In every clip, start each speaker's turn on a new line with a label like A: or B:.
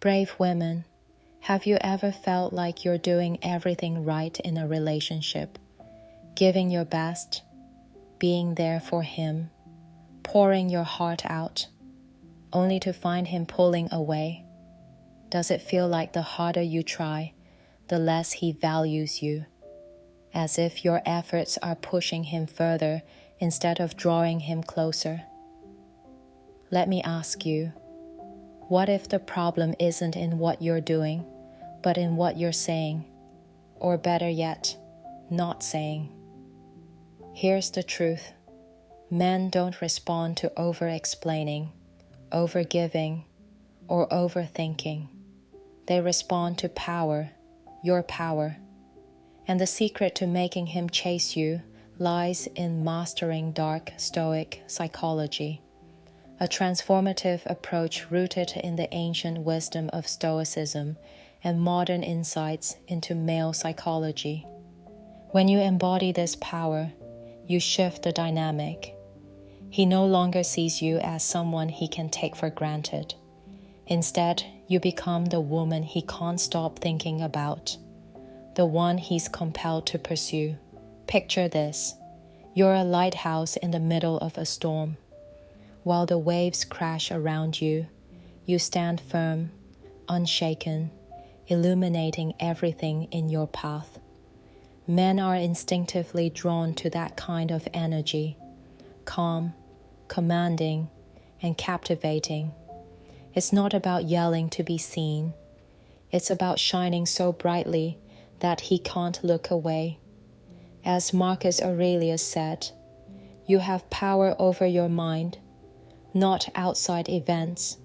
A: Brave women, have you ever felt like you're doing everything right in a relationship, giving your best, being there for him, pouring your heart out, only to find him pulling away? Does it feel like the harder you try, the less he values you, as if your efforts are pushing him further instead of drawing him closer? Let me ask you, what if the problem isn't in what you're doing, but in what you're saying, or better yet, not saying? Here's the truth. Men don't respond to over-explaining, over-giving, or overthinking. They respond to power, your power. And the secret to making him chase you lies in mastering dark Stoic psychology, a transformative approach rooted in the ancient wisdom of Stoicism and modern insights into male psychology. When you embody this power, you shift the dynamic. He no longer sees you as someone he can take for granted. Instead, you become the woman he can't stop thinking about, the one he's compelled to pursue. Picture this. You're a lighthouse in the middle of a storm. While the waves crash around you, you stand firm, unshaken, illuminating everything in your path. Men are instinctively drawn to that kind of energy, calm, commanding, and captivating. It's not about yelling to be seen. It's about shining so brightly that he can't look away. As Marcus Aurelius said, you have power over your mind, not outside events.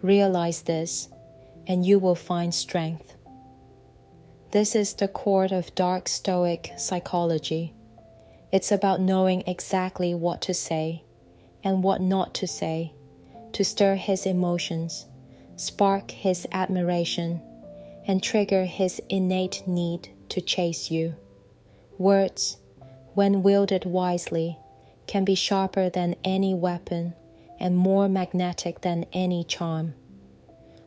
A: Realize this, and you will find strength. This is the core of dark Stoic psychology. It's about knowing exactly what to say and what not to say, to stir his emotions, spark his admiration, and trigger his innate need to chase you. Words, when wielded wisely, can be sharper than any weapon and more magnetic than any charm.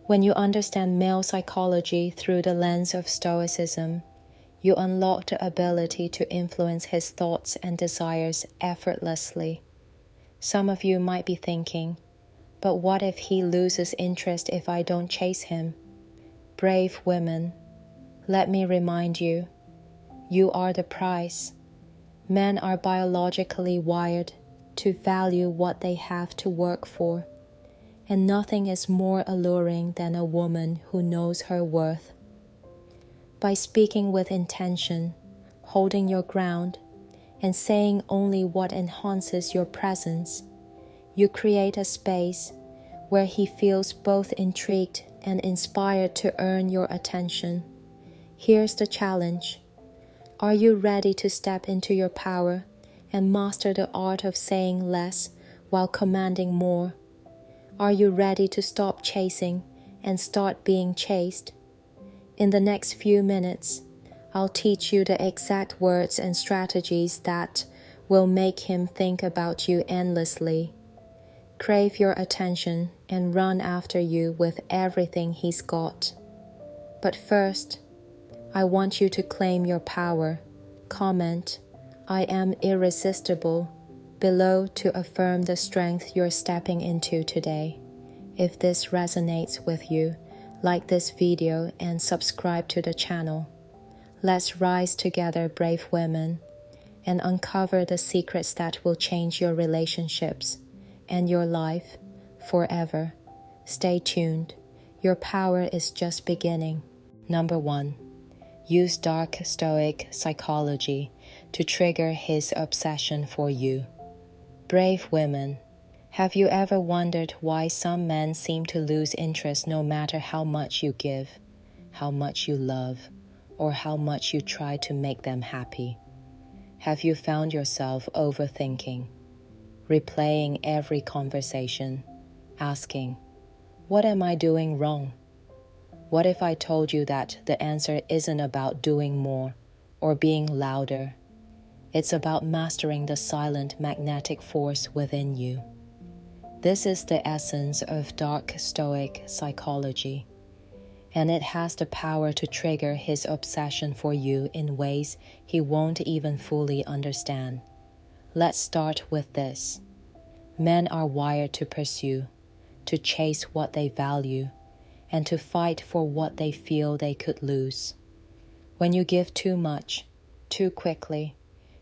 A: When you understand male psychology through the lens of Stoicism, you unlock the ability to influence his thoughts and desires effortlessly. Some of you might be thinking, but what if he loses interest if I don't chase him? Brave women, let me remind you, you are the prize. Men are biologically wired to value what they have to work for, and nothing is more alluring than a woman who knows her worth. By speaking with intention, holding your ground, and saying only what enhances your presence, you create a space where he feels both intrigued and inspired to earn your attention. Here's the challenge. Are you ready to step into your power and master the art of saying less while commanding more? Are you ready to stop chasing and start being chased? In the next few minutes, I'll teach you the exact words and strategies that will make him think about you endlessly, crave your attention, and run after you with everything he's got. But first, I want you to claim your power. Comment, "I am irresistible," below to affirm the strength you're stepping into today. If this resonates with you, like this video and subscribe to the channel. Let's rise together, brave women, and uncover the secrets that will change your relationships and your life forever. Stay tuned. Your power is just beginning. Number 1. Use dark Stoic psychology to trigger his obsession for you. Brave women, have you ever wondered why some men seem to lose interest no matter how much you give, how much you love, or how much you try to make them happy? Have you found yourself overthinking, replaying every conversation, asking, "What am I doing wrong?" What if I told you that the answer isn't about doing more or being louder? It's about mastering the silent magnetic force within you. This is the essence of dark Stoic psychology. and it has the power to trigger his obsession for you in ways he won't even fully understand. Let's start with this. Men are wired to pursue, to chase what they value, and to fight for what they feel they could lose. When you give too much, too quickly,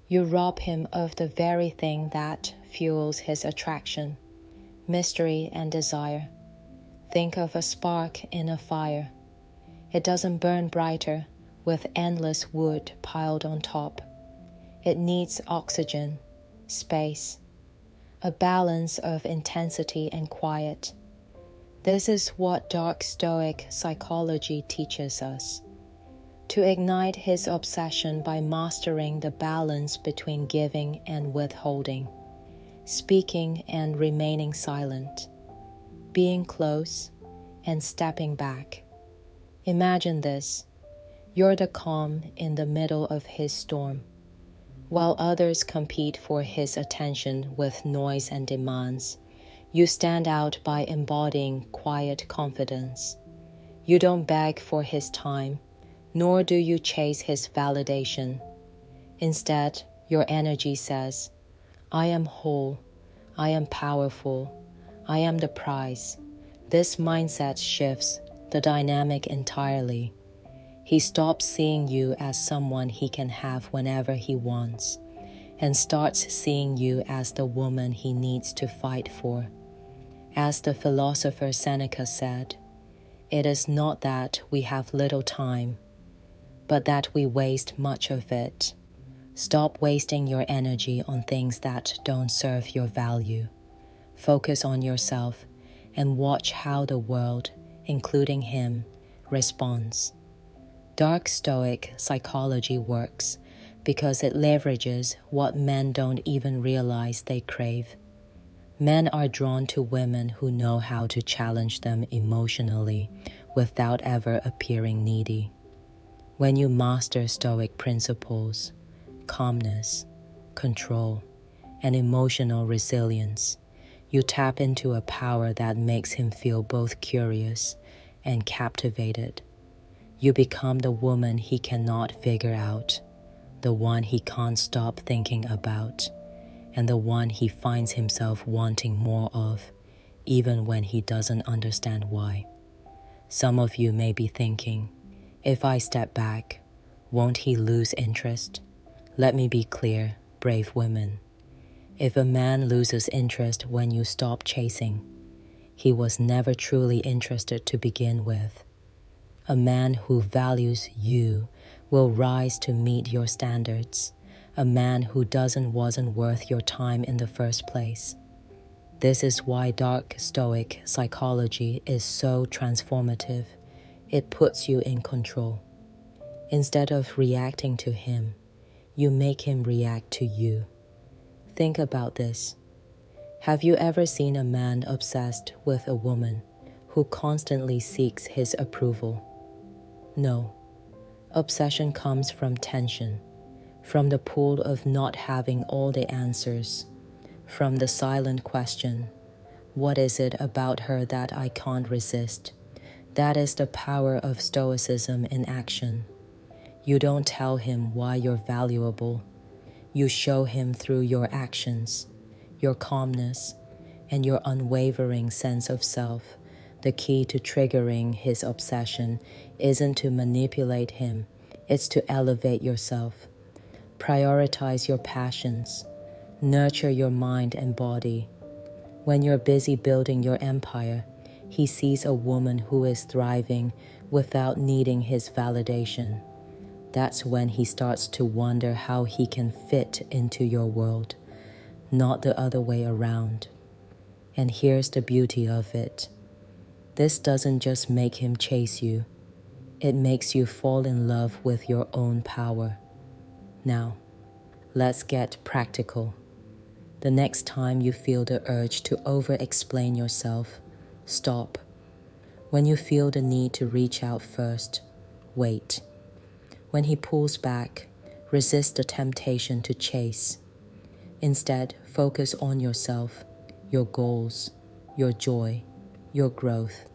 A: you rob him of the very thing that fuels his attraction, mystery and desire. Think of a spark in a fire. It doesn't burn brighter with endless wood piled on top. It needs oxygen, space, a balance of intensity and quiet. This is what dark Stoic psychology teaches us. To ignite his obsession by mastering the balance between giving and withholding, speaking and remaining silent, being close and stepping back. Imagine this. You're the calm in the middle of his storm, while others compete for his attention with noise and demands. You stand out by embodying quiet confidence. You don't beg for his time, nor do you chase his validation. Instead, your energy says, I am whole, I am powerful, I am the prize. This mindset shifts the dynamic entirely. He stops seeing you as someone he can have whenever he wants, and starts seeing you as the woman he needs to fight for. As the philosopher Seneca said, it is not that we have little time, but that we waste much of it. Stop wasting your energy on things that don't serve your value. Focus on yourself and watch how the world, including him, responds. Dark Stoic psychology works because it leverages what men don't even realize they crave. Men are drawn to women who know how to challenge them emotionally without ever appearing needy. When you master Stoic principles, calmness, control, and emotional resilience, you tap into a power that makes him feel both curious and captivated. You become the woman he cannot figure out, the one he can't stop thinking about, and the one he finds himself wanting more of, even when he doesn't understand why. Some of you may be thinking, if I step back, won't he lose interest? Let me be clear, brave women. If a man loses interest when you stop chasing, he was never truly interested to begin with. A man who values you will rise to meet your standards. A man who wasn't worth your time in the first place. This is why dark Stoic psychology is so transformative. It puts you in control. Instead of reacting to him, you make him react to you. Think about this. Have you ever seen a man obsessed with a woman who constantly seeks his approval? No. Obsession comes from tension, from the pull of not having all the answers, from the silent question, what is it about her that I can't resist? That is the power of Stoicism in action. You don't tell him why you're valuable. You show him through your actions, your calmness, and your unwavering sense of self. The key to triggering his obsession isn't to manipulate him, it's to elevate yourself. Prioritize your passions. Nurture your mind and body. When you're busy building your empire, he sees a woman who is thriving without needing his validation. That's when he starts to wonder how he can fit into your world, not the other way around. And here's the beauty of it. This doesn't just make him chase you. It makes you fall in love with your own power. Now, let's get practical. The next time you feel the urge to over-explain yourself, stop. When you feel the need to reach out first, wait. When he pulls back, resist the temptation to chase. Instead, focus on yourself, your goals, your joy, your growth.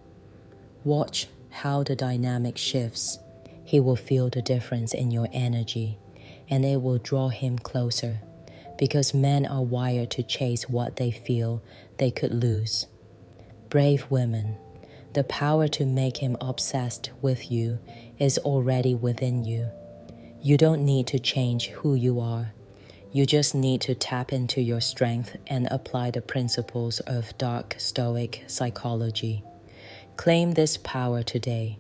A: Watch how the dynamic shifts. He will feel the difference in your energy, and it will draw him closer, because men are wired to chase what they feel they could lose. Brave women, the power to make him obsessed with you is already within you. You don't need to change who you are. You just need to tap into your strength and apply the principles of dark Stoic psychology. Claim this power today.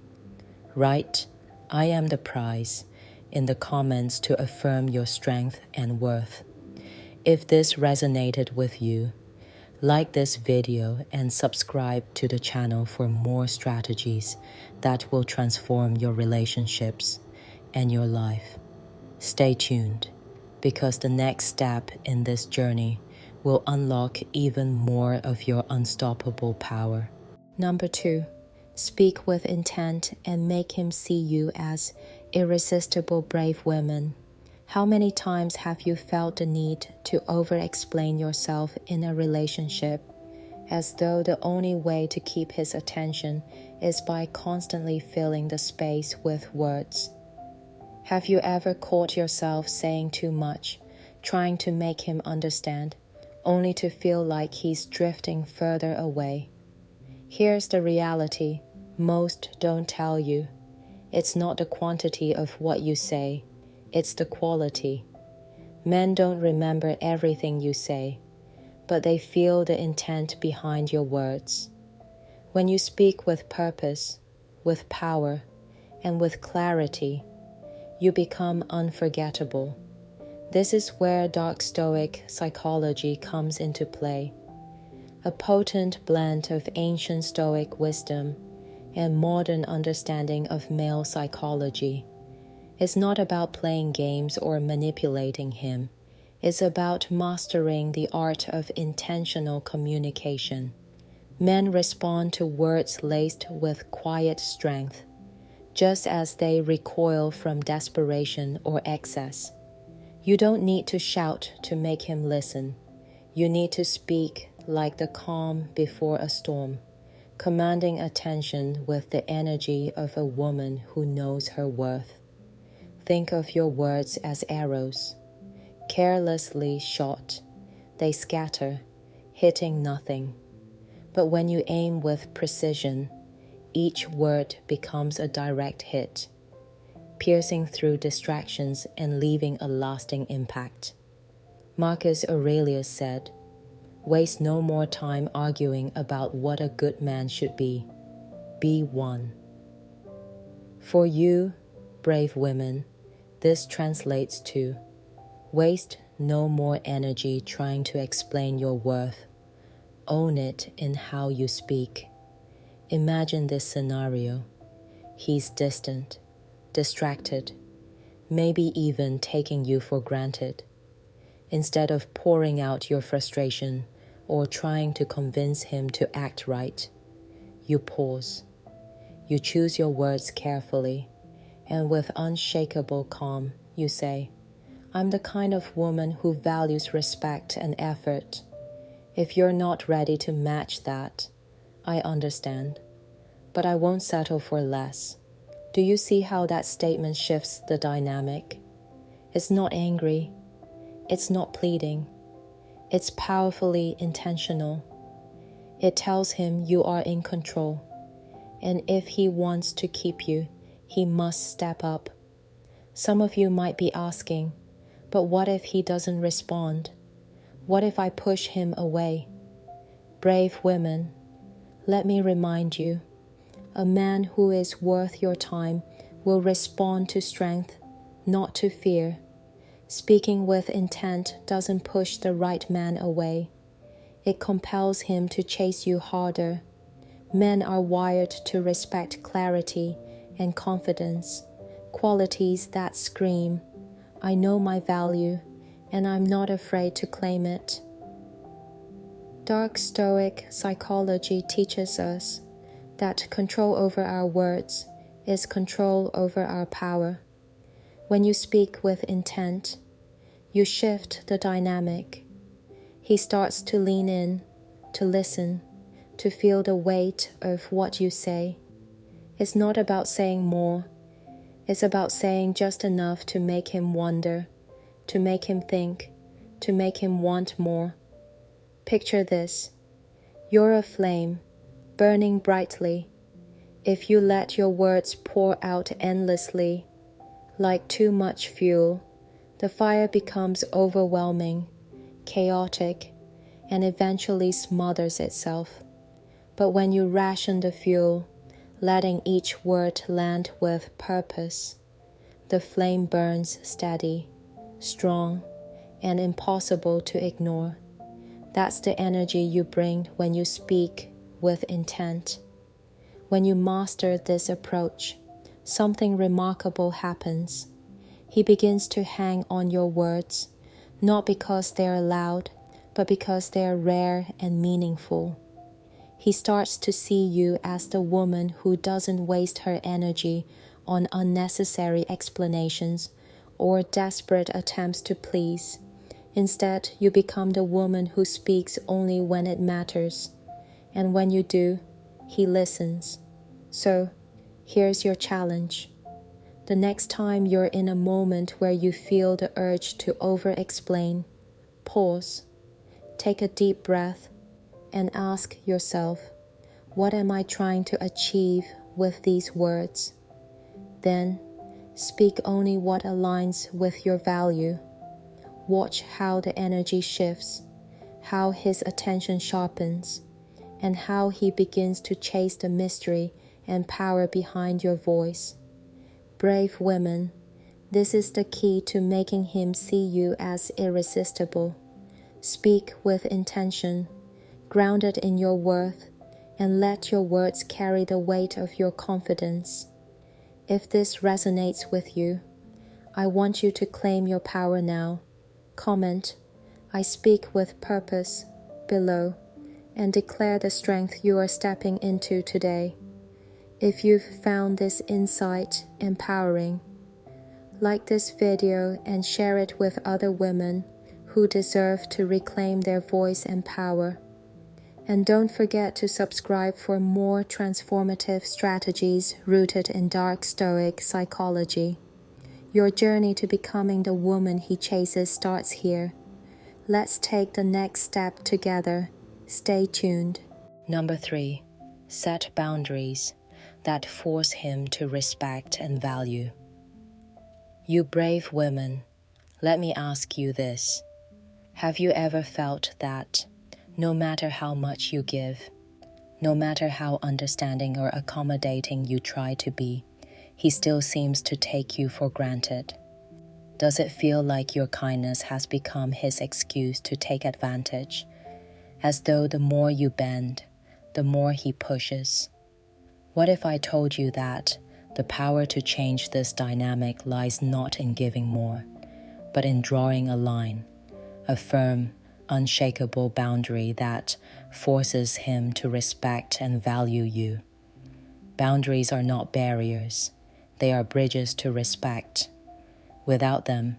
A: Write, "I am the prize," in the comments to affirm your strength and worth. If this resonated with you, like this video and subscribe to the channel for more strategies that will transform your relationships and your life. Stay tuned, because the next step in this journey will unlock even more of your unstoppable power. Number 2, speak with intent and make him see you as irresistible brave women. How many times have you felt the need to over-explain yourself in a relationship, as though the only way to keep his attention is by constantly filling the space with words? Have you ever caught yourself saying too much, trying to make him understand, only to feel like he's drifting further away? Here's the reality most don't tell you. It's not the quantity of what you say, it's the quality. Men don't remember everything you say, but they feel the intent behind your words. When you speak with purpose, with power, and with clarity, you become unforgettable. This is where dark Stoic psychology comes into play. A potent blend of ancient Stoic wisdom and modern understanding of male psychology. It's not about playing games or manipulating him. It's about mastering the art of intentional communication. Men respond to words laced with quiet strength, just as they recoil from desperation or excess. You don't need to shout to make him listen. You need to speak like the calm before a storm, commanding attention with the energy of a woman who knows her worth. Think of your words as arrows, carelessly shot. They scatter, hitting nothing. But when you aim with precision, each word becomes a direct hit, piercing through distractions and leaving a lasting impact. Marcus Aurelius said, "Waste no more time arguing about what a good man should be. Be one." For you, brave women, this translates to waste no more energy trying to explain your worth. Own it in how you speak. Imagine this scenario. He's distant, distracted, maybe even taking you for granted. Instead of pouring out your frustration or trying to convince him to act right, you pause. You choose your words carefully, and with unshakable calm, you say, "I'm the kind of woman who values respect and effort. If you're not ready to match that, I understand, but I won't settle for less." Do you see how that statement shifts the dynamic? It's not angry. It's not pleading. It's powerfully intentional. It tells him you are in control, and if he wants to keep you, he must step up. Some of you might be asking, but what if he doesn't respond? What if I push him away? Brave women, let me remind you, a man who is worth your time will respond to strength, not to fear. Speaking with intent doesn't push the right man away. It compels him to chase you harder. Men are wired to respect clarity and confidence, qualities that scream, "I know my value, and I'm not afraid to claim it." Dark Stoic psychology teaches us that control over our words is control over our power. When you speak with intent, you shift the dynamic. He starts to lean in, to listen, to feel the weight of what you say. It's not about saying more. It's about saying just enough to make him wonder, to make him think, to make him want more. Picture this. You're a flame, burning brightly. If you let your words pour out endlessly, like too much fuel, the fire becomes overwhelming, chaotic, and eventually smothers itself. But when you ration the fuel, letting each word land with purpose, the flame burns steady, strong, and impossible to ignore. That's the energy you bring when you speak with intent. When you master this approach, something remarkable happens. He begins to hang on your words, not because they're loud, but because they're rare and meaningful. He starts to see you as the woman who doesn't waste her energy on unnecessary explanations or desperate attempts to please. Instead, you become the woman who speaks only when it matters. And when you do, he listens. So, here's your challenge. The next time you're in a moment where you feel the urge to over-explain, pause, take a deep breath, and ask yourself, what am I trying to achieve with these words? Then, speak only what aligns with your value. Watch how the energy shifts, how his attention sharpens, and how he begins to chase the mystery and power behind your voice. Brave women, this is the key to making him see you as irresistible. Speak with intention, grounded in your worth, and let your words carry the weight of your confidence. If this resonates with you, I want you to claim your power now. Comment, I speak with purpose, below, and declare the strength you are stepping into today. If you've found this insight empowering, like this video and share it with other women who deserve to reclaim their voice and power. And don't forget to subscribe for more transformative strategies rooted in dark Stoic psychology. Your journey to becoming the woman he chases starts here. Let's take the next step together. Stay tuned. Number 3. Set boundaries that force him to respect and value. You brave women, let me ask you this. Have you ever felt that no matter how much you give, no matter how understanding or accommodating you try to be, he still seems to take you for granted? Does it feel like your kindness has become his excuse to take advantage, as though the more you bend, the more he pushes? What if I told you that the power to change this dynamic lies not in giving more, but in drawing a line, a firm, unshakable boundary that forces him to respect and value you? Boundaries are not barriers, they are bridges to respect. Without them,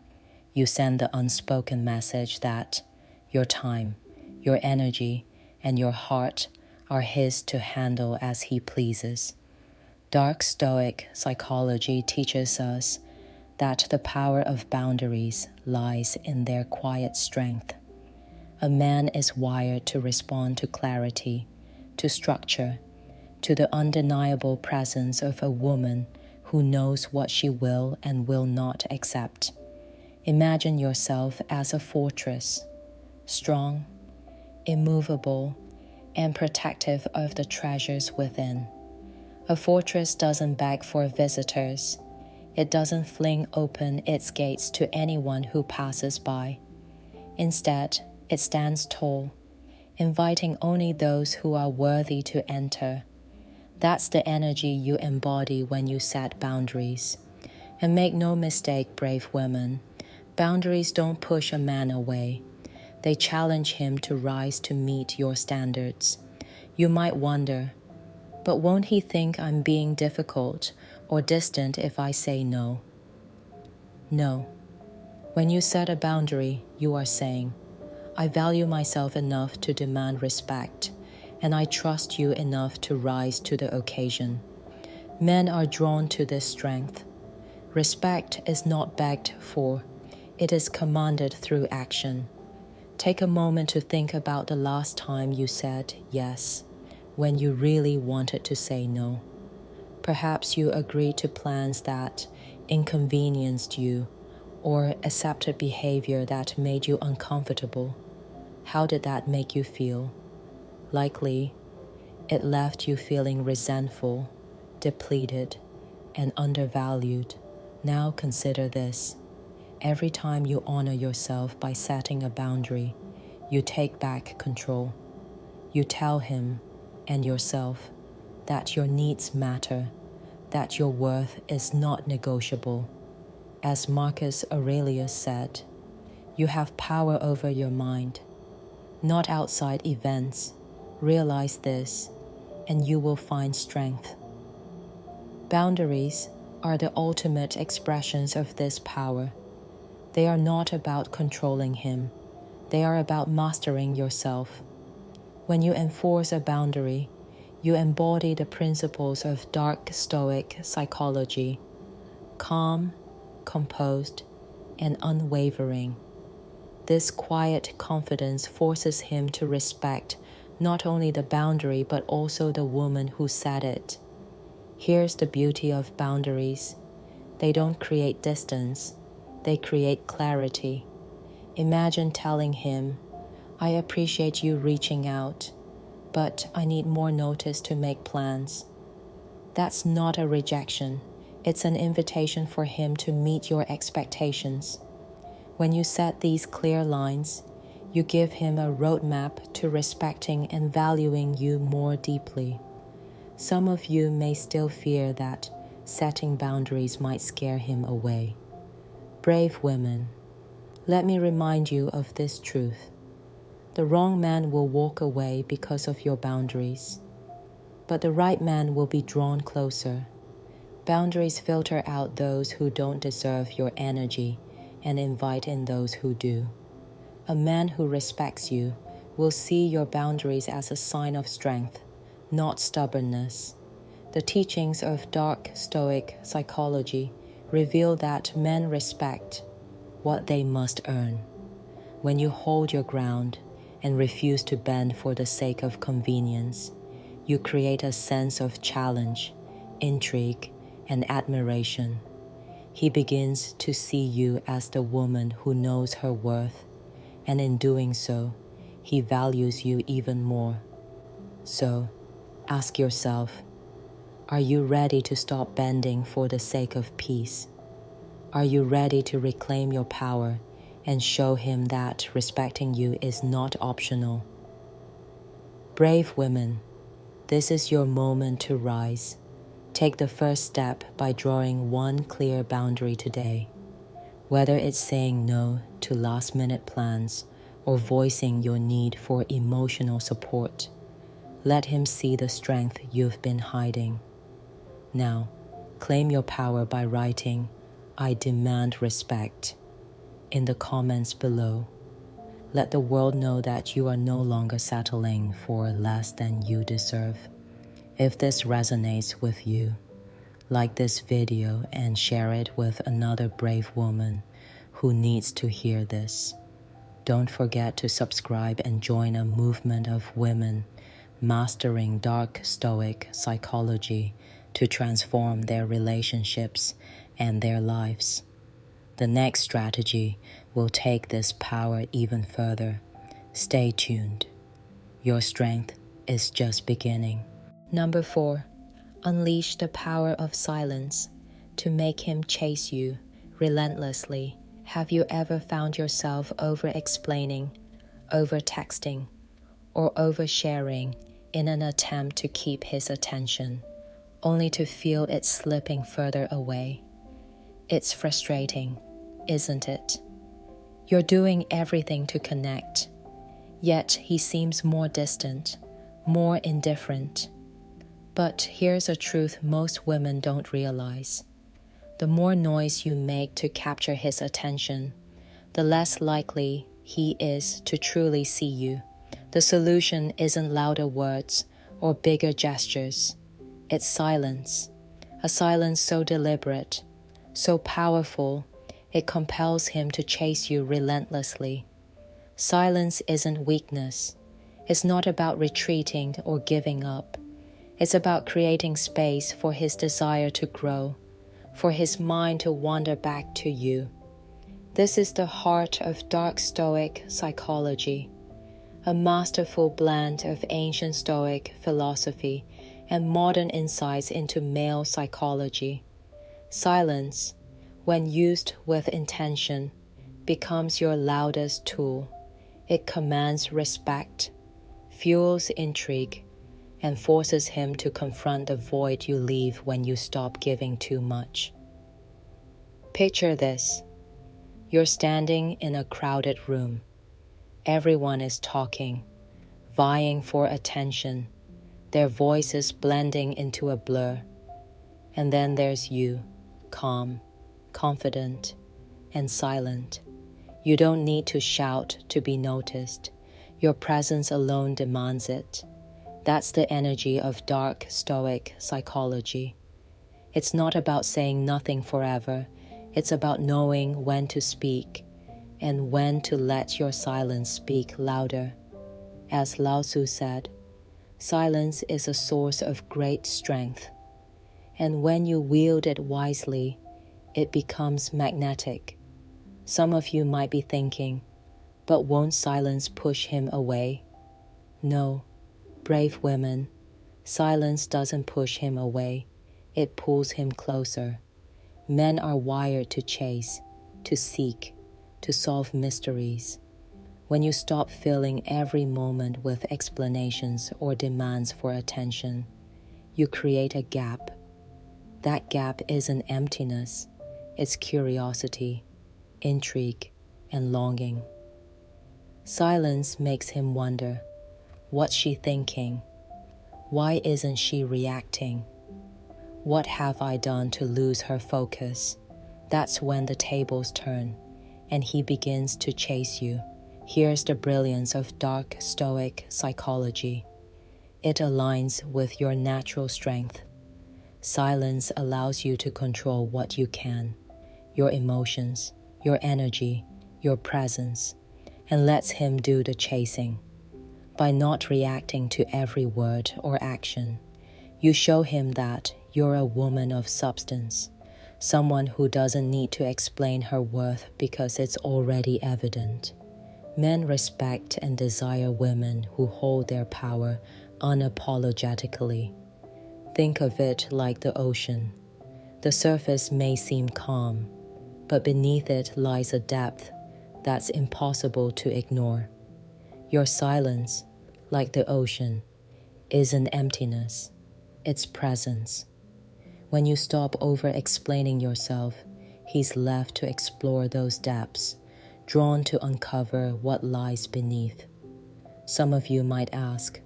A: you send the unspoken message that your time, your energy, and your heart are his to handle as he pleases. Dark Stoic psychology teaches us that the power of boundaries lies in their quiet strength. A man is wired to respond to clarity, to structure, to the undeniable presence of a woman who knows what she will and will not accept. Imagine yourself as a fortress, strong, immovable, and protective of the treasures within. A fortress doesn't beg for visitors. It doesn't fling open its gates to anyone who passes by. Instead, it stands tall, inviting only those who are worthy to enter. That's the energy you embody when you set boundaries. And make no mistake, brave women, boundaries don't push a man away. They challenge him to rise to meet your standards. You might wonder, but won't he think I'm being difficult or distant if I say no? No. When you set a boundary, you are saying, I value myself enough to demand respect, and I trust you enough to rise to the occasion. Men are drawn to this strength. Respect is not begged for, it is commanded through action. Take a moment to think about the last time you said yes, when you really wanted to say no. Perhaps you agreed to plans that inconvenienced you, or accepted behavior that made you uncomfortable. How did that make you feel? Likely, it left you feeling resentful, depleted, and undervalued. Now consider this. Every time you honor yourself by setting a boundary, you take back control. You tell him and yourself that your needs matter, that your worth is not negotiable. As Marcus Aurelius said, you have power over your mind, not outside events. Realize this, and you will find strength. Boundaries are the ultimate expressions of this power. They are not about controlling him. They are about mastering yourself. When you enforce a boundary, you embody the principles of dark Stoic psychology: calm, composed, and unwavering. This quiet confidence forces him to respect not only the boundary but also the woman who set it. Here's the beauty of boundaries. They don't create distance, they create clarity. Imagine telling him, "I appreciate you reaching out, but I need more notice to make plans." That's not a rejection. It's an invitation for him to meet your expectations. When you set these clear lines, you give him a roadmap to respecting and valuing you more deeply. Some of you may still fear that setting boundaries might scare him away. Brave women, let me remind you of this truth. The wrong man will walk away because of your boundaries, but the right man will be drawn closer. Boundaries filter out those who don't deserve your energy and invite in those who do. A man who respects you will see your boundaries as a sign of strength, not stubbornness. The teachings of dark Stoic psychology reveal that men respect what they must earn. When you hold your ground and refuse to bend for the sake of convenience, you create a sense of challenge, intrigue, and admiration. He begins to see you as the woman who knows her worth, and in doing so, he values you even more. So, ask yourself, are you ready to stop bending for the sake of peace? Are you ready to reclaim your power and show him that respecting you is not optional? Brave women, this is your moment to rise. Take the first step by drawing one clear boundary today. Whether it's saying no to last-minute plans or voicing your need for emotional support, let him see the strength you've been hiding. Now, claim your power by writing, "I demand respect," in the comments below. Let the world know that you are no longer settling for less than you deserve. If this resonates with you, like this video and share it with another brave woman who needs to hear this. Don't forget to subscribe and join a movement of women mastering dark Stoic psychology to transform their relationships and their lives. The next strategy will take this power even further. Stay tuned. Your strength is just beginning. Number 4, unleash the power of silence to make him chase you relentlessly. Have you ever found yourself over-explaining, over-texting, or over-sharing in an attempt to keep his attention, only to feel it slipping further away? It's frustrating, isn't it? You're doing everything to connect, yet he seems more distant, more indifferent. But here's a truth most women don't realize. The more noise you make to capture his attention, the less likely he is to truly see you. The solution isn't louder words or bigger gestures. It's silence. a silence so deliberate, so powerful, it compels him to chase you relentlessly. Silence isn't weakness. It's not about retreating or giving up. It's about creating space for his desire to grow, for his mind to wander back to you. This is the heart of dark Stoic psychology, a masterful blend of ancient Stoic philosophy and modern insights into male psychology. Silence, when used with intention, becomes your loudest tool. It commands respect, fuels intrigue, and forces him to confront the void you leave when you stop giving too much. Picture this. You're standing in a crowded room. Everyone is talking, vying for attention, their voices blending into a blur. And then there's you, calm, confident, and silent. You don't need to shout to be noticed. Your presence alone demands it. That's the energy of dark Stoic psychology. It's not about saying nothing forever. It's about knowing when to speak and when to let your silence speak louder. As Lao Tzu said, silence is a source of great strength. And when you wield it wisely, it becomes magnetic. Some of you might be thinking, but won't silence push him away? No, brave women, silence doesn't push him away. It pulls him closer. Men are wired to chase, to seek, to solve mysteries. When you stop filling every moment with explanations or demands for attention, you create a gap. That gap isn't emptiness, it's curiosity, intrigue, and longing. Silence makes him wonder, what's she thinking? Why isn't she reacting? What have I done to lose her focus? That's when the tables turn, and he begins to chase you. Here's the brilliance of dark Stoic psychology. It aligns with your natural strength. Silence allows you to control what you can, your emotions, your energy, your presence, and lets him do the chasing. By not reacting to every word or action, you show him that you're a woman of substance, someone who doesn't need to explain her worth because it's already evident. Men respect and desire women who hold their power unapologetically. Think of it like the ocean. The surface may seem calm, but beneath it lies a depth that's impossible to ignore. Your silence, like the ocean, isn't emptiness, it's presence. When you stop over-explaining yourself, he's left to explore those depths, drawn to uncover what lies beneath. Some of you might ask,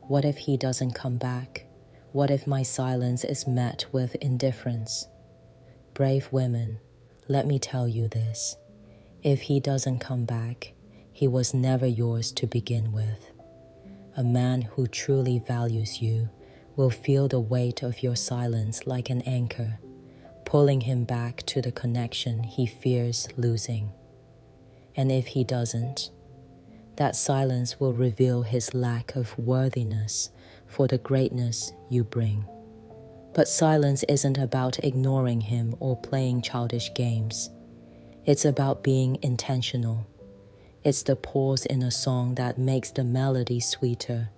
A: what if he doesn't come back? What if my silence is met with indifference? Brave women, let me tell you this. If he doesn't come back, he was never yours to begin with. A man who truly values you will feel the weight of your silence like an anchor, pulling him back to the connection he fears losing. And if he doesn't, that silence will reveal his lack of worthiness for the greatness you bring. But silence isn't about ignoring him or playing childish games. It's about being intentional. It's the pause in a song that makes the melody sweeter.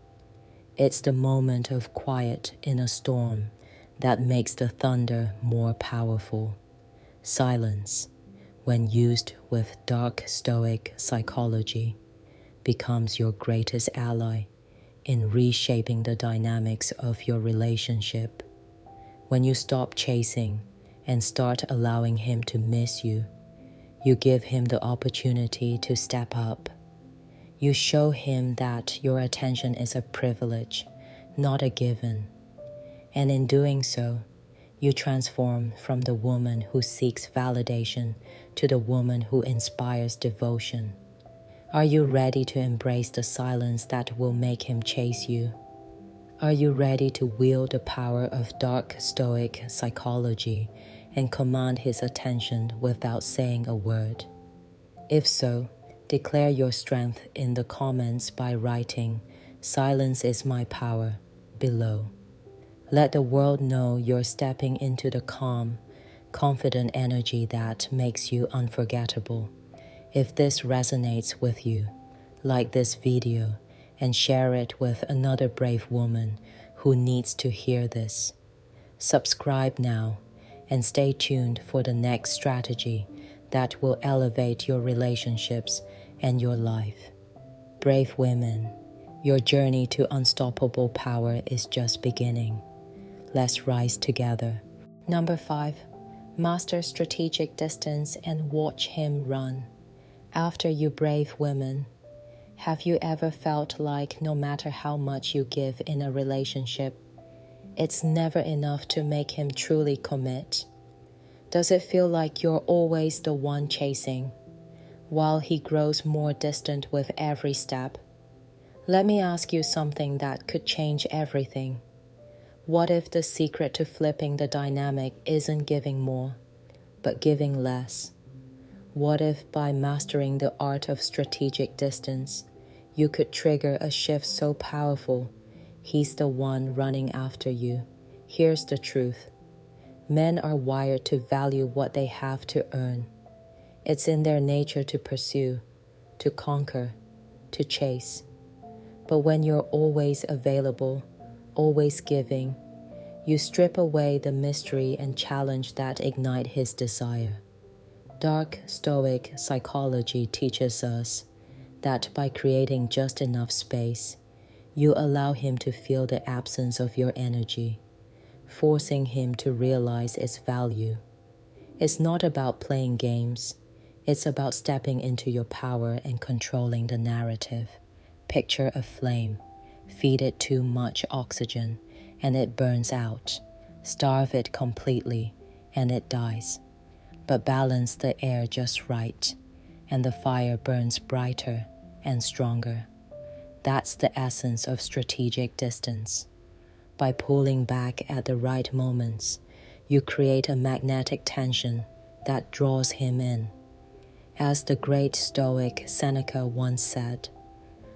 A: It's the moment of quiet in a storm that makes the thunder more powerful. Silence, when used with dark Stoic psychology, becomes your greatest ally in reshaping the dynamics of your relationship. When you stop chasing and start allowing him to miss you, you give him the opportunity to step up. You show him that your attention is a privilege, not a given. And in doing so, you transform from the woman who seeks validation to the woman who inspires devotion. Are you ready to embrace the silence that will make him chase you? Are you ready to wield the power of dark Stoic psychology and command his attention without saying a word? If so, declare your strength in the comments by writing "Silence is my power" below. Let the world know you're stepping into the calm, confident energy that makes you unforgettable. If this resonates with you, like this video and share it with another brave woman who needs to hear this. Subscribe now and stay tuned for the next strategy that will elevate your relationships and your life. Brave women, your journey to unstoppable power is just beginning. Let's rise together. Number 5, master strategic distance and watch him run. After you brave women, have you ever felt like no matter how much you give in a relationship, it's never enough to make him truly commit? Does it feel like you're always the one chasing, while he grows more distant with every step? Let me ask you something that could change everything. What if the secret to flipping the dynamic isn't giving more, but giving less? What if by mastering the art of strategic distance, you could trigger a shift so powerful, he's the one running after you? Here's the truth. Men are wired to value what they have to earn. It's in their nature to pursue, to conquer, to chase. But when you're always available, always giving, you strip away the mystery and challenge that ignite his desire. Dark Stoic psychology teaches us that by creating just enough space, you allow him to feel the absence of your energy, forcing him to realize its value. It's not about playing games, it's about stepping into your power and controlling the narrative. Picture a flame, feed it too much oxygen, and it burns out. Starve it completely, and it dies. But balance the air just right, and the fire burns brighter and stronger. That's the essence of strategic distance. By pulling back at the right moments, you create a magnetic tension that draws him in. As the great Stoic Seneca once said,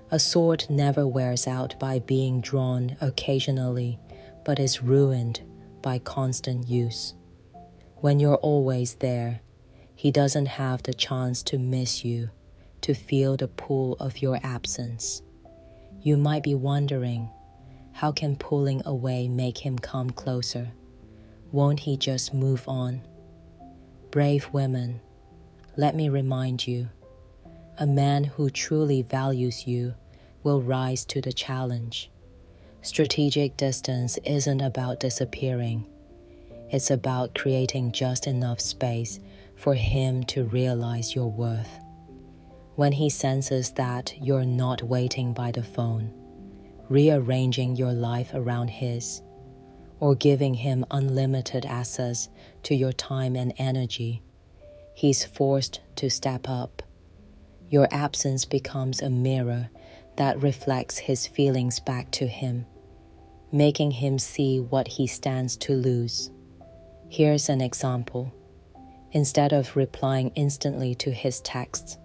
A: "A sword never wears out by being drawn occasionally, but is ruined by constant use." When you're always there, he doesn't have the chance to miss you, to feel the pull of your absence. You might be wondering, how can pulling away make him come closer? Won't he just move on? Brave women, let me remind you, a man who truly values you will rise to the challenge. Strategic distance isn't about disappearing. It's about creating just enough space for him to realize your worth. When he senses that you're not waiting by the phone, rearranging your life around his, or giving him unlimited access to your time and energy, he's forced to step up. Your absence becomes a mirror that reflects his feelings back to him, making him see what he stands to lose. Here's an example. Instead of replying instantly to his texts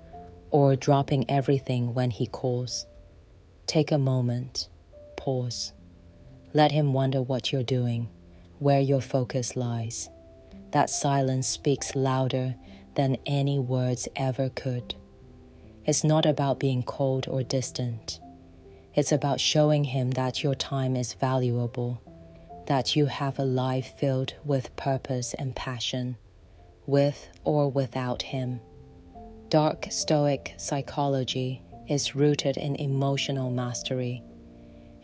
A: or dropping everything when he calls, take a moment, pause. Let him wonder what you're doing, where your focus lies. That silence speaks louder than any words ever could. It's not about being cold or distant. It's about showing him that your time is valuable, that you have a life filled with purpose and passion, with or without him. Dark Stoic psychology is rooted in emotional mastery,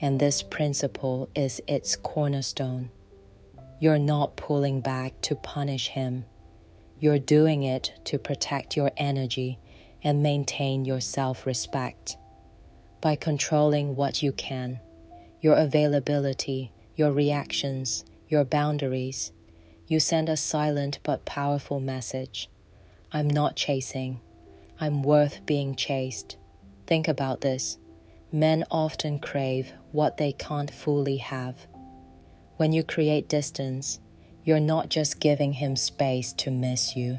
A: and this principle is its cornerstone. You're not pulling back to punish him. You're doing it to protect your energy and maintain your self-respect. By controlling what you can, your availability, your reactions, your boundaries, you send a silent but powerful message. I'm not chasing. I'm worth being chased. Think about this. Men often crave what they can't fully have. When you create distance, you're not just giving him space to miss you.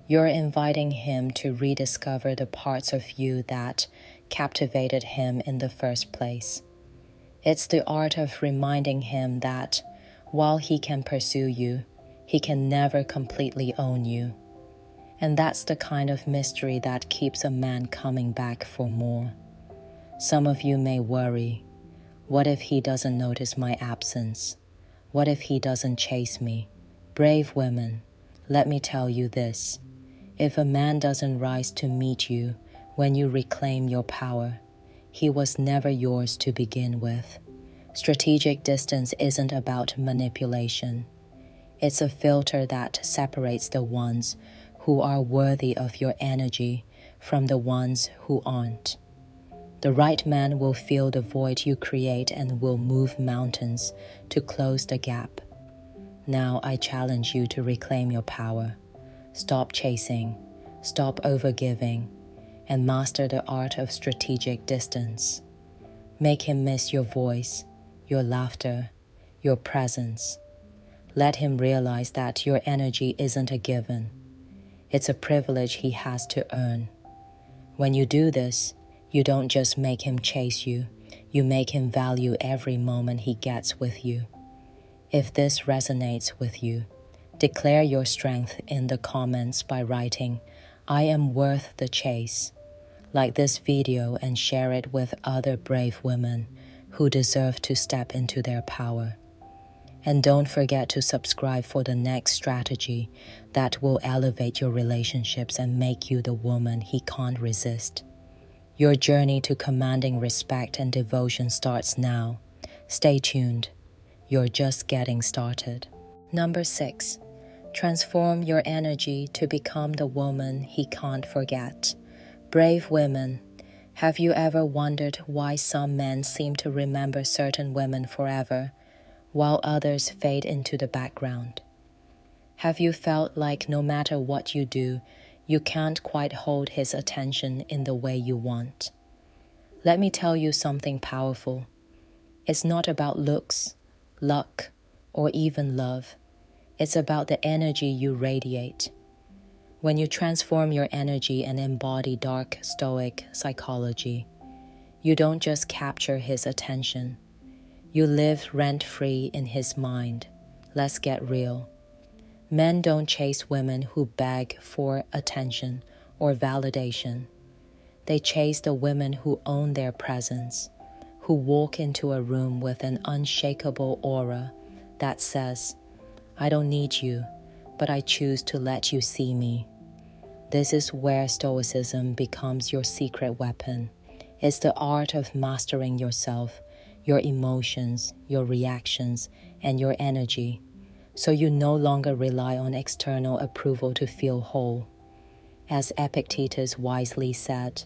A: You're inviting him to rediscover the parts of you that captivated him in the first place. It's the art of reminding him that while he can pursue you, he can never completely own you. And that's the kind of mystery that keeps a man coming back for more. Some of you may worry, what if he doesn't notice my absence? What if he doesn't chase me? Brave women, let me tell you this. If a man doesn't rise to meet you when you reclaim your power, he was never yours to begin with. Strategic distance isn't about manipulation. It's a filter that separates the ones who are worthy of your energy from the ones who aren't. The right man will fill the void you create and will move mountains to close the gap. Now I challenge you to reclaim your power. Stop chasing, stop overgiving, and master the art of strategic distance. Make him miss your voice, your laughter, your presence. Let him realize that your energy isn't a given. It's a privilege he has to earn. When you do this, you don't just make him chase you, you make him value every moment he gets with you. If this resonates with you, declare your strength in the comments by writing, "I am worth the chase." Like this video and share it with other brave women who deserve to step into their power. And don't forget to subscribe for the next strategy that will elevate your relationships and make you the woman he can't resist. Your journey to commanding respect and devotion starts now. Stay tuned. You're just getting started. Number 6. Transform your energy to become the woman he can't forget. Brave women, have you ever wondered why some men seem to remember certain women forever, while others fade into the background? Have you felt like no matter what you do, you can't quite hold his attention in the way you want? Let me tell you something powerful. It's not about looks, luck, or even love. It's about the energy you radiate. When you transform your energy and embody dark Stoic psychology, you don't just capture his attention. You live rent-free in his mind. Let's get real. Men don't chase women who beg for attention or validation. They chase the women who own their presence, who walk into a room with an unshakable aura that says, "I don't need you, but I choose to let you see me." This is where Stoicism becomes your secret weapon. It's the art of mastering yourself, your emotions, your reactions, and your energy, so you no longer rely on external approval to feel whole. As Epictetus wisely said,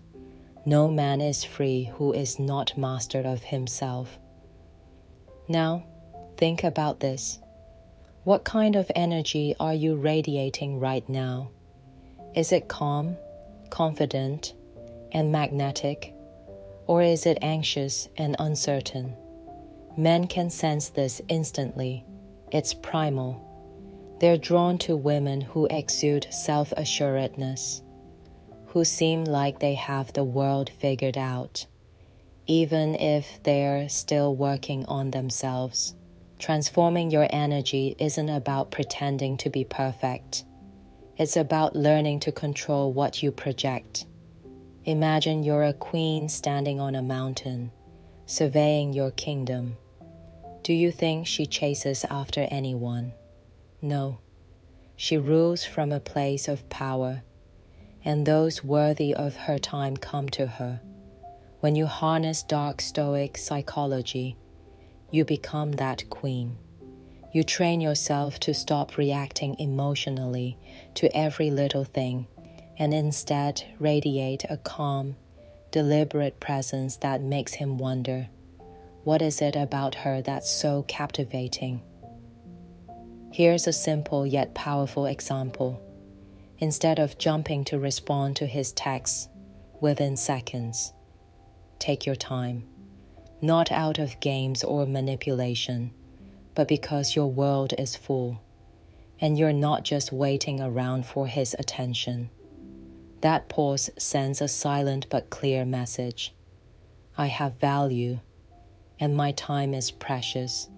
A: "No man is free who is not master of himself." Now, think about this. What kind of energy are you radiating right now? Is it calm, confident, and magnetic? Or is it anxious and uncertain? Men can sense this instantly. It's primal. They're drawn to women who exude self-assuredness, who seem like they have the world figured out, even if they're still working on themselves. Transforming your energy isn't about pretending to be perfect. It's about learning to control what you project. Imagine you're a queen standing on a mountain, surveying your kingdom. Do you think she chases after anyone? No. She rules from a place of power, and those worthy of her time come to her. When you harness dark Stoic psychology, you become that queen. You train yourself to stop reacting emotionally to every little thing and instead radiate a calm, deliberate presence that makes him wonder, what is it about her that's so captivating? Here's a simple yet powerful example. Instead of jumping to respond to his texts within seconds, take your time, not out of games or manipulation, but because your world is full, and you're not just waiting around for his attention. That pause sends a silent but clear message. I have value, and my time is precious.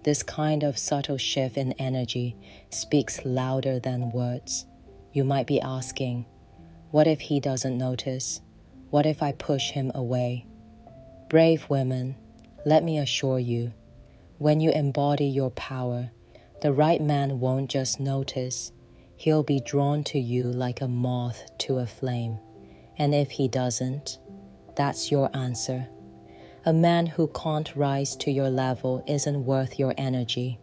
A: This kind of subtle shift in energy speaks louder than words. You might be asking, what if he doesn't notice? What if I push him away? Brave women, let me assure you, when you embody your power, the right man won't just notice. He'll be drawn to you like a moth to a flame. And if he doesn't, that's your answer. A man who can't rise to your level isn't worth your energy.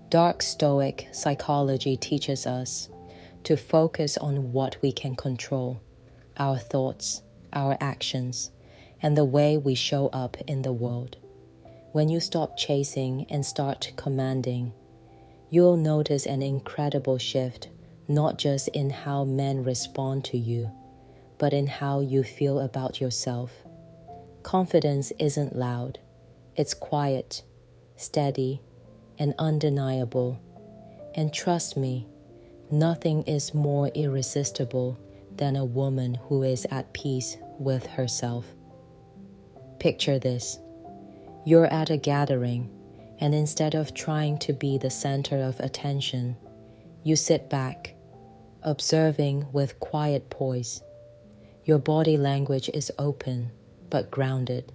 A: Dark Stoic psychology teaches us to focus on what we can control, our thoughts, our actions, and the way we show up in the world. When you stop chasing and start commanding, you'll notice an incredible shift, not just in how men respond to you, but in how you feel about yourself. Confidence isn't loud. It's quiet, steady, and undeniable. And trust me, nothing is more irresistible than a woman who is at peace with herself. Picture this. You're at a gathering, and instead of trying to be the center of attention, you sit back, observing with quiet poise. Your body language is open, but grounded.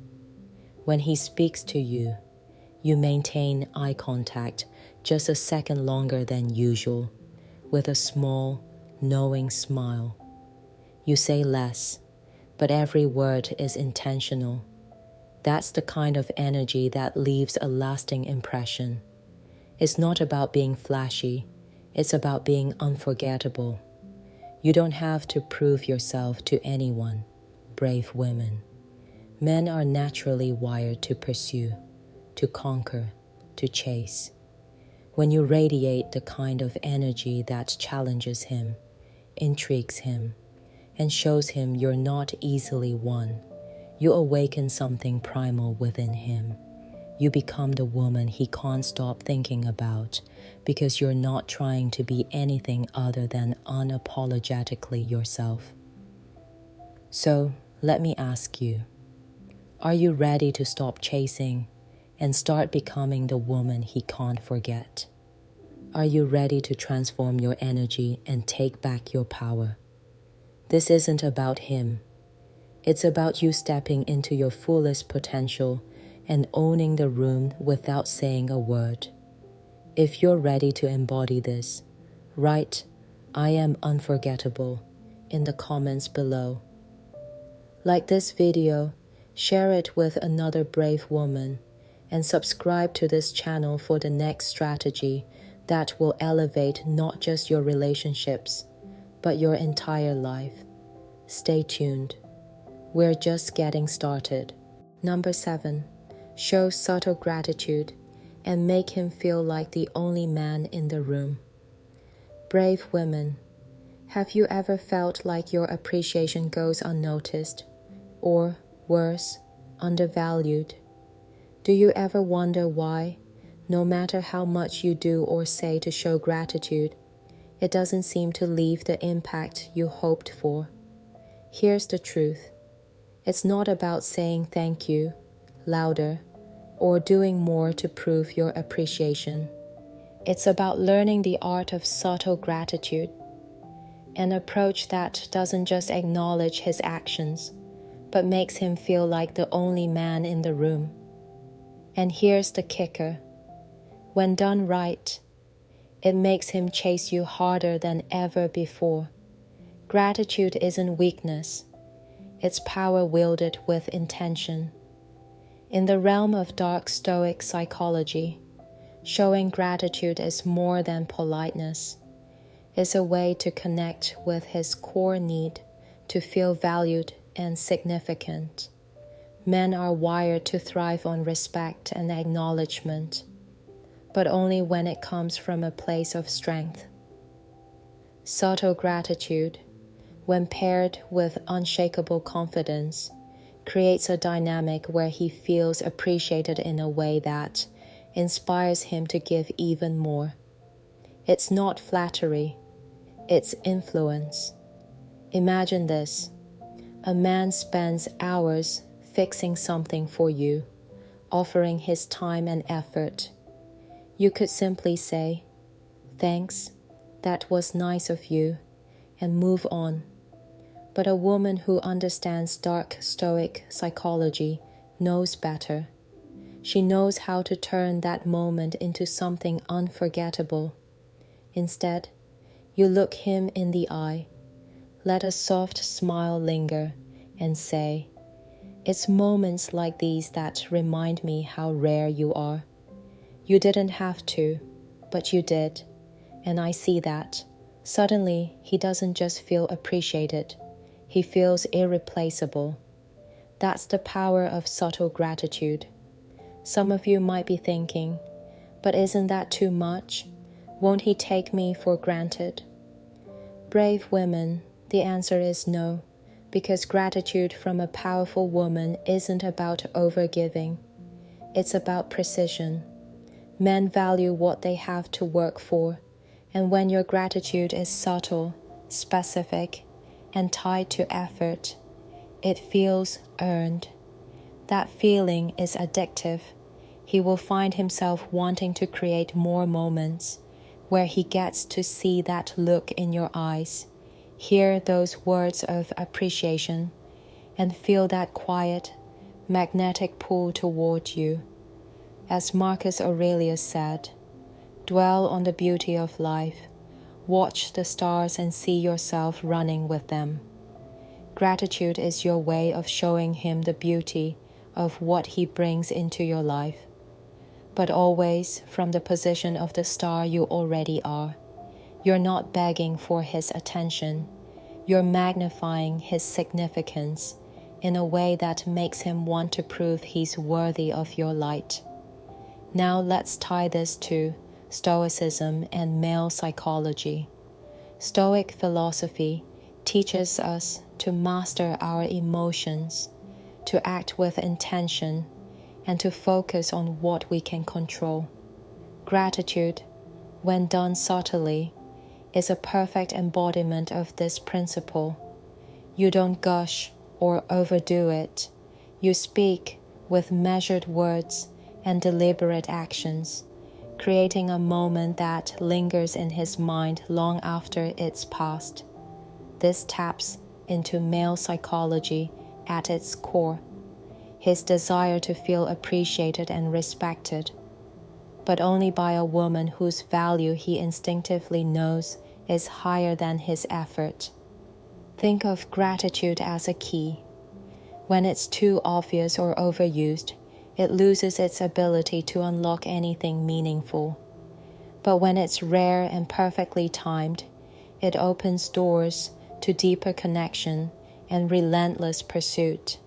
A: When he speaks to you, you maintain eye contact just a second longer than usual, with a small, knowing smile. You say less, but every word is intentional. That's the kind of energy that leaves a lasting impression. It's not about being flashy, it's about being unforgettable. You don't have to prove yourself to anyone, brave women. Men are naturally wired to pursue, to conquer, to chase. When you radiate the kind of energy that challenges him, intrigues him, and shows him you're not easily won, you awaken something primal within him. You become the woman he can't stop thinking about because you're not trying to be anything other than unapologetically yourself. So, let me ask you, are you ready to stop chasing and start becoming the woman he can't forget? Are you ready to transform your energy and take back your power? This isn't about him. It's about you stepping into your fullest potential and owning the room without saying a word. If you're ready to embody this, write, "I am unforgettable," in the comments below. Like this video, share it with another brave woman, and subscribe to this channel for the next strategy that will elevate not just your relationships, but your entire life. Stay tuned. We're just getting started. Number 7, show subtle gratitude and make him feel like the only man in the room. Brave women, have you ever felt like your appreciation goes unnoticed, or worse, undervalued? Do you ever wonder why, no matter how much you do or say to show gratitude, it doesn't seem to leave the impact you hoped for? Here's the truth. It's not about saying thank you louder or doing more to prove your appreciation. It's about learning the art of subtle gratitude, an approach that doesn't just acknowledge his actions, but makes him feel like the only man in the room. And here's the kicker. When done right, it makes him chase you harder than ever before. Gratitude isn't weakness. It's power wielded with intention. In the realm of dark Stoic psychology, showing gratitude is more than politeness. It's a way to connect with his core need to feel valued and significant. Men are wired to thrive on respect and acknowledgement, but only when it comes from a place of strength. Subtle gratitude, when paired with unshakable confidence, creates a dynamic where he feels appreciated in a way that inspires him to give even more. It's not flattery, it's influence. Imagine this. A man spends hours fixing something for you, offering his time and effort. You could simply say, "Thanks, that was nice of you," and move on. But a woman who understands dark Stoic psychology knows better. She knows how to turn that moment into something unforgettable. Instead, you look him in the eye, let a soft smile linger, and say, "It's moments like these that remind me how rare you are. You didn't have to, but you did, and I see that." Suddenly, he doesn't just feel appreciated, he feels irreplaceable. That's the power of subtle gratitude. Some of you might be thinking, "But isn't that too much? Won't he take me for granted?" Brave women, the answer is no, because gratitude from a powerful woman isn't about overgiving. It's about precision. Men value what they have to work for, and when your gratitude is subtle, specific, and tied to effort, it feels earned. That feeling is addictive. He will find himself wanting to create more moments where he gets to see that look in your eyes, hear those words of appreciation, and feel that quiet, magnetic pull toward you. As Marcus Aurelius said, "Dwell on the beauty of life. Watch the stars and see yourself running with them." Gratitude is your way of showing him the beauty of what he brings into your life, but always from the position of the star you already are. You're not begging for his attention. You're magnifying his significance in a way that makes him want to prove he's worthy of your light. Now let's tie this to Stoicism and male psychology. Stoic philosophy teaches us to master our emotions, to act with intention, and to focus on what we can control. Gratitude, when done subtly, is a perfect embodiment of this principle. You don't gush or overdo it. You speak with measured words and deliberate actions, creating a moment that lingers in his mind long after it's past. This taps into male psychology at its core, his desire to feel appreciated and respected, but only by a woman whose value he instinctively knows is higher than his effort. Think of gratitude as a key. When it's too obvious or overused, it loses its ability to unlock anything meaningful. But when it's rare and perfectly timed, it opens doors to deeper connection and relentless pursuit.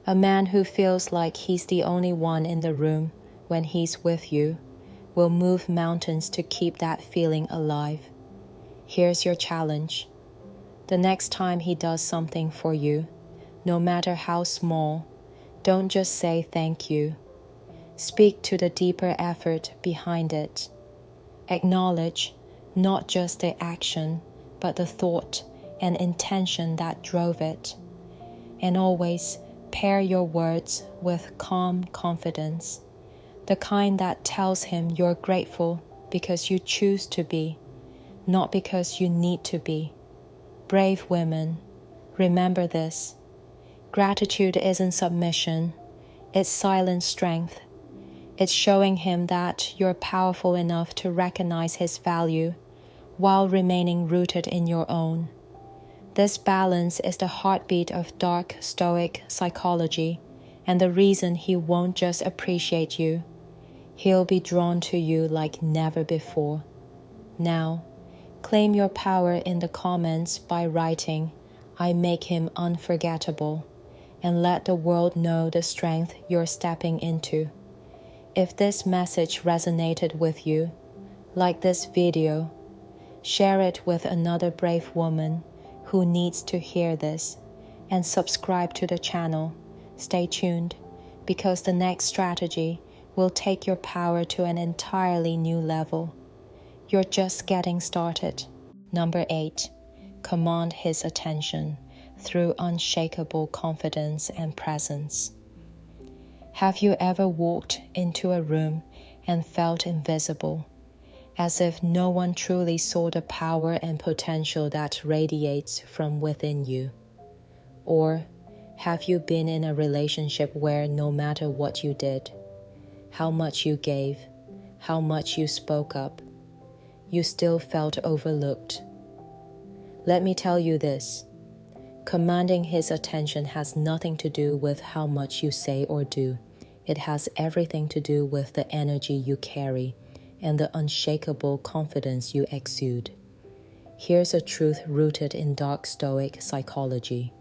A: A man who feels like he's the only one in the room when he's with you will move mountains to keep that feeling alive. Here's your challenge. The next time he does something for you, no matter how small, don't just say thank you. Speak to the deeper effort behind it. Acknowledge not just the action, but the thought and intention that drove it. And always pair your words with calm confidence, the kind that tells him you're grateful because you choose to be, not because you need to be. Brave women, remember this. Gratitude isn't submission, it's silent strength. It's showing him that you're powerful enough to recognize his value while remaining rooted in your own. This balance is the heartbeat of dark Stoic psychology and the reason he won't just appreciate you. He'll be drawn to you like never before. Now, claim your power in the comments by writing, "I make him unforgettable," and let the world know the strength you're stepping into. If this message resonated with you, like this video, share it with another brave woman who needs to hear this, and subscribe to the channel Stay tuned, because the next strategy will take your power to an entirely new level. You're just getting started. Number 8, command his attention through unshakable confidence and presence. Have you ever walked into a room and felt invisible, as if no one truly saw the power and potential that radiates from within you? Or have you been in a relationship where no matter what you did, how much you gave, how much you spoke up, you still felt overlooked? Let me tell you this. Commanding his attention has nothing to do with how much you say or do. It has everything to do with the energy you carry and the unshakable confidence you exude. Here's a truth rooted in dark Stoic psychology.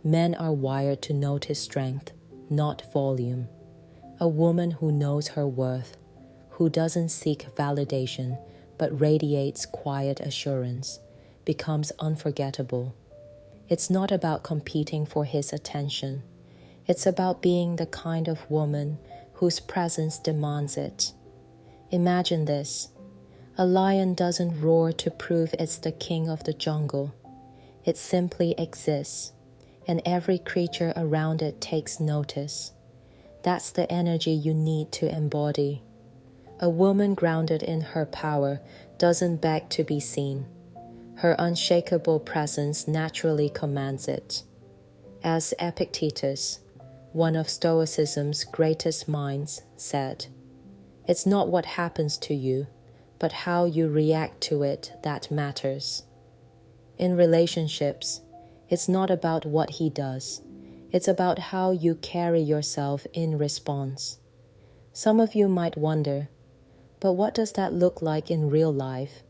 A: Men are wired to notice strength, not volume. A woman who knows her worth, who doesn't seek validation but radiates quiet assurance, becomes unforgettable. It's not about competing for his attention. It's about being the kind of woman whose presence demands it. Imagine this. A lion doesn't roar to prove it's the king of the jungle. It simply exists, and every creature around it takes notice. That's the energy you need to embody. A woman grounded in her power doesn't beg to be seen. Her unshakable presence naturally commands it. As Epictetus, one of Stoicism's greatest minds, said, "It's not what happens to you, but how you react to it that matters." In relationships, it's not about what he does. It's about how you carry yourself in response. Some of you might wonder, but what does that look like in real life?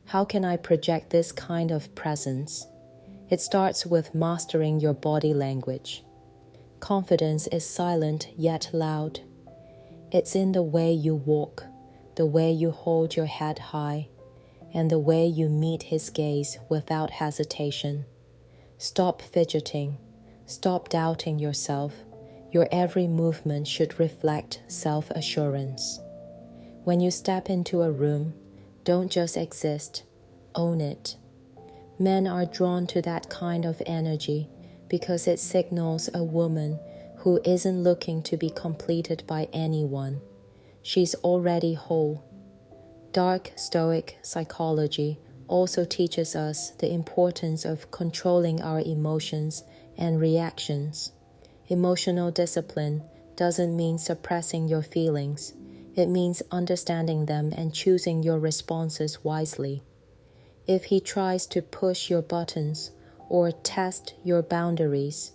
A: How can I project this kind of presence? It starts with mastering your body language. Confidence is silent yet loud. It's in the way you walk, the way you hold your head high, and the way you meet his gaze without hesitation. Stop fidgeting. Stop doubting yourself. Your every movement should reflect self-assurance. When you step into a room, don't just exist, own it. Men are drawn to that kind of energy because it signals a woman who isn't looking to be completed by anyone. She's already whole. Dark Stoic psychology also teaches us the importance of controlling our emotions and reactions. Emotional discipline doesn't mean suppressing your feelings. It means understanding them and choosing your responses wisely. If he tries to push your buttons or test your boundaries,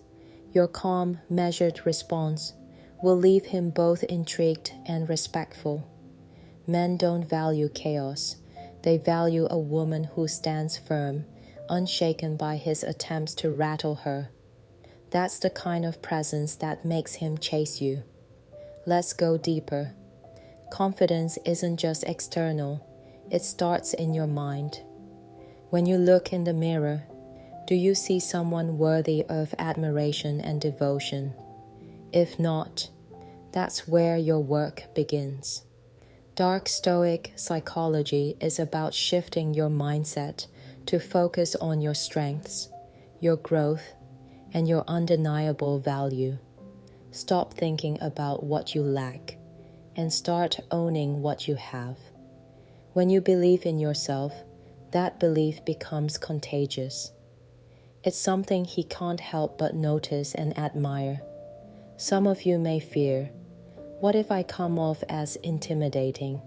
A: your calm, measured response will leave him both intrigued and respectful. Men don't value chaos. They value a woman who stands firm, unshaken by his attempts to rattle her. That's the kind of presence that makes him chase you. Let's go deeper. Confidence isn't just external, it starts in your mind. When you look in the mirror, do you see someone worthy of admiration and devotion? If not, that's where your work begins. Dark Stoic psychology is about shifting your mindset to focus on your strengths, your growth, and your undeniable value. Stop thinking about what you lack and start owning what you have. When you believe in yourself, that belief becomes contagious. It's something he can't help but notice and admire. Some of you may fear, what if I come off as intimidating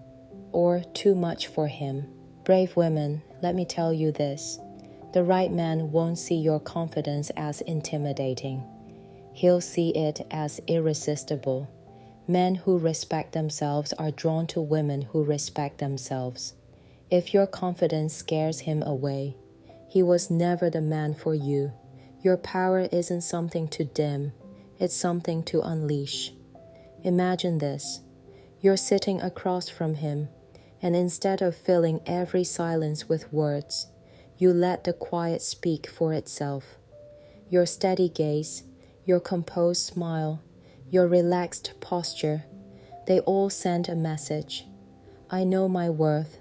A: or too much for him? Brave women, let me tell you this. The right man won't see your confidence as intimidating. He'll see it as irresistible. Men who respect themselves are drawn to women who respect themselves. If your confidence scares him away, he was never the man for you. Your power isn't something to dim, it's something to unleash. Imagine this. You're sitting across from him, and instead of filling every silence with words, you let the quiet speak for itself. Your steady gaze, your composed smile, your relaxed posture, they all send a message. I know my worth,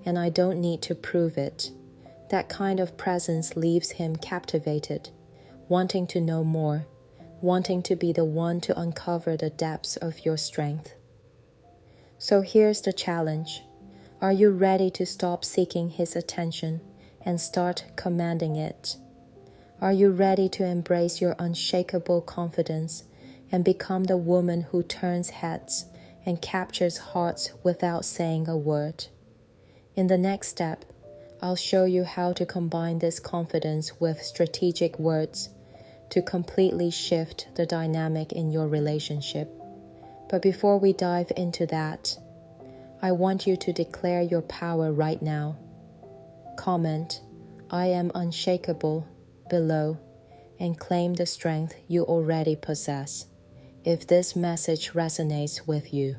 A: and I don't need to prove it. That kind of presence leaves him captivated, wanting to know more, wanting to be the one to uncover the depths of your strength. So here's the challenge. Are you ready to stop seeking his attention and start commanding it? Are you ready to embrace your unshakable confidence and become the woman who turns heads and captures hearts without saying a word? In the next step, I'll show you how to combine this confidence with strategic words to completely shift the dynamic in your relationship. But before we dive into that, I want you to declare your power right now. Comment, I am unshakable, below, and claim the strength you already possess. If this message resonates with you,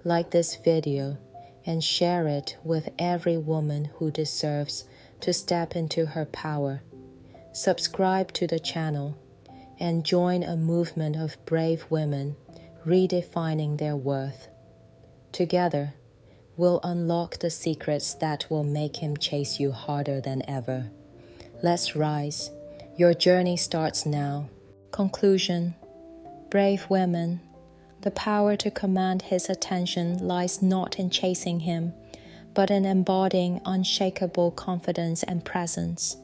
A: like this video and share it with every woman who deserves to step into her power. Subscribe to the channel and join a movement of brave women redefining their worth. Together, we'll unlock the secrets that will make him chase you harder than ever. Let's rise. Your journey starts now. Conclusion. Brave women, the power to command his attention lies not in chasing him, but in embodying unshakable confidence and presence.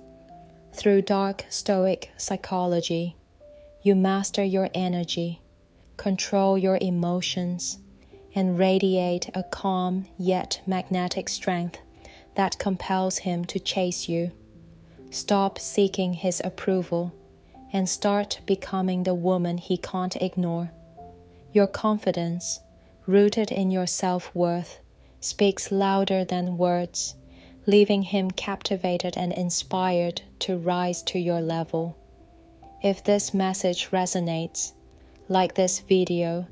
A: Through dark Stoic psychology, you master your energy, control your emotions, and radiate a calm yet magnetic strength that compels him to chase you. Stop seeking his approval and start becoming the woman he can't ignore. Your confidence, rooted in your self-worth, speaks louder than words, leaving him captivated and inspired to rise to your level. If this message resonates, like this video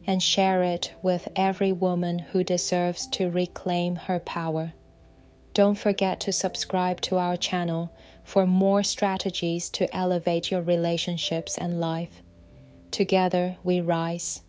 A: and share it with every woman who deserves to reclaim her power. Don't forget to subscribe to our channel for more strategies to elevate your relationships and life. Together we rise.